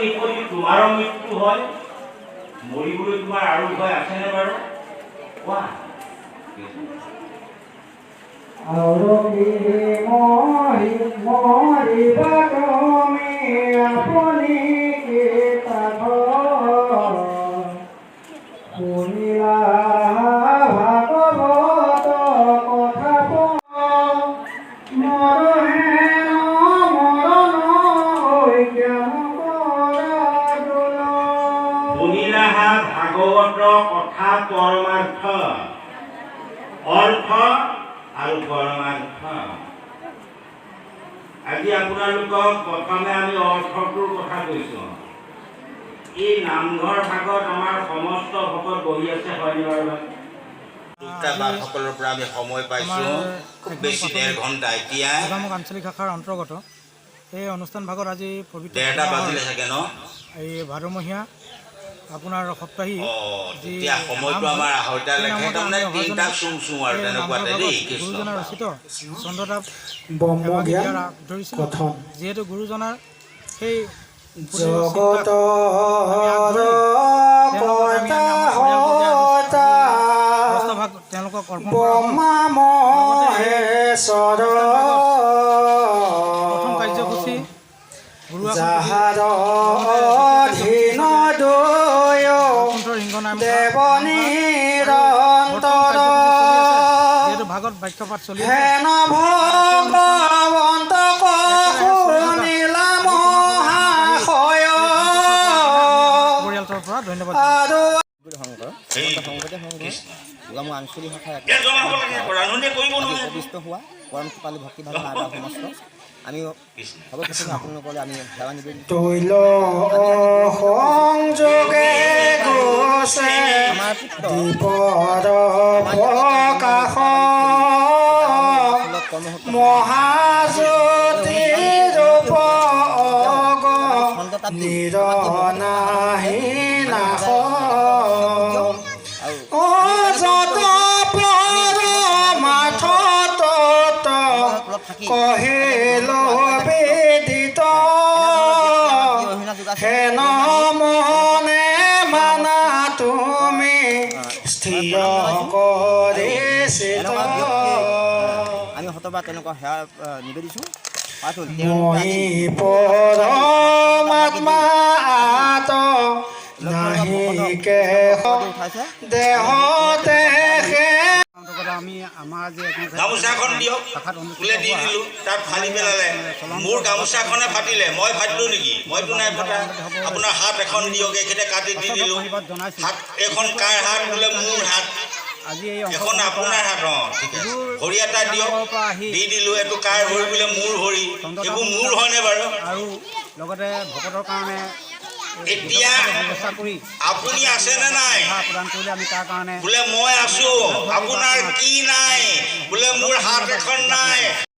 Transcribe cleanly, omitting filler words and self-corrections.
যদি তোমাৰো মৃত্যু হয় মৰিবলৈ তোমাৰ আৰু ভয় আছেনে বাৰু কোৱা ভাগৱত কথা পৰমাৰ্থ অৰ্থ আৰু পৰমাৰ্থ আজি আপোনালোকক প্ৰথমে আমি অৰ্থটোৰ কথা কৈছোঁ এই নামঘৰ ভাগত আমাৰ সমস্ত ভকত বহি আছে হয়নে বাৰু সকলৰ পৰা আমি সময় পাইছোঁ খুব বেছি 1.5 ঘণ্টা এতিয়া আঞ্চলিক শাখাৰ অন্তৰ্গত এই অনুষ্ঠান ভাগত আজি পবিত্ৰ 1:30 বাজিলে থাকে ন এই ভাদমহীয়া আপোনাৰ সপ্তাহী যেতিয়া সময়টো আমাৰ আহৈতা লেখে তাৰমানে তিনিটা চুম আৰু তেনেকুৱাতে দেই গুৰুজনাৰ ৰচিত চন্দ্ৰতাপ ব্ৰহ্মজ্ঞান কথন যিহেতু গুৰুজনাৰ সেই জগতৰ তেওঁলোকক প্ৰথম কাৰ্যসূচী যিহেতু ভাগত বাক্যপাঠ চলি পৰিয়ালটোৰ পৰা ধন্যবাদ আঞ্চলিক শাখাৰ উপবিষ্ট হোৱা পৰম কৃপালী ভক্তিভাৱ নাইবা সমস্ত আমি সৰ্বপ্ৰথমে আপোনালোকলৈ আমি সেৱা নিবেদিত কহিল বেদিত হেন মনে মানা তুমি স্থিৰ কৰিছিল আমি হতবা তেনেকুৱা সেৱা নিবেদিছোঁ মই পৰমাত্মা নাহিকে দেহতে আমি আমাৰ যে গামোচাখন দিয়ক ফুলে দি দিলোঁ তাত ফালি পেলালে মোৰ গামোচাখনে ফাটিলে মই ফাটিলোঁ নেকি মইতো নাই ফটা আপোনাৰ হাত এখন দিয়ক এইখিনিতে কাটি দি দিলোঁ হাত এখন কাৰ হাত বোলে মোৰ হাত আজি এখন আপোনাৰ হাত ঠিক আছে ভৰি এটা দিয়ক দি দিলোঁ এইটো কাৰ ভৰি বোলে মোৰ ভৰি এইবোৰ মোৰ হয়নে বাৰু আৰু লগতে ভকতৰ কাৰণে এতিয়া আপুনি আছেনে নাই প্ৰদান কৰিলে আমি তাৰ কাৰণে বোলে মই আছোঁ আপোনাৰ কি নাই বোলে মোৰ হাত এখন নাই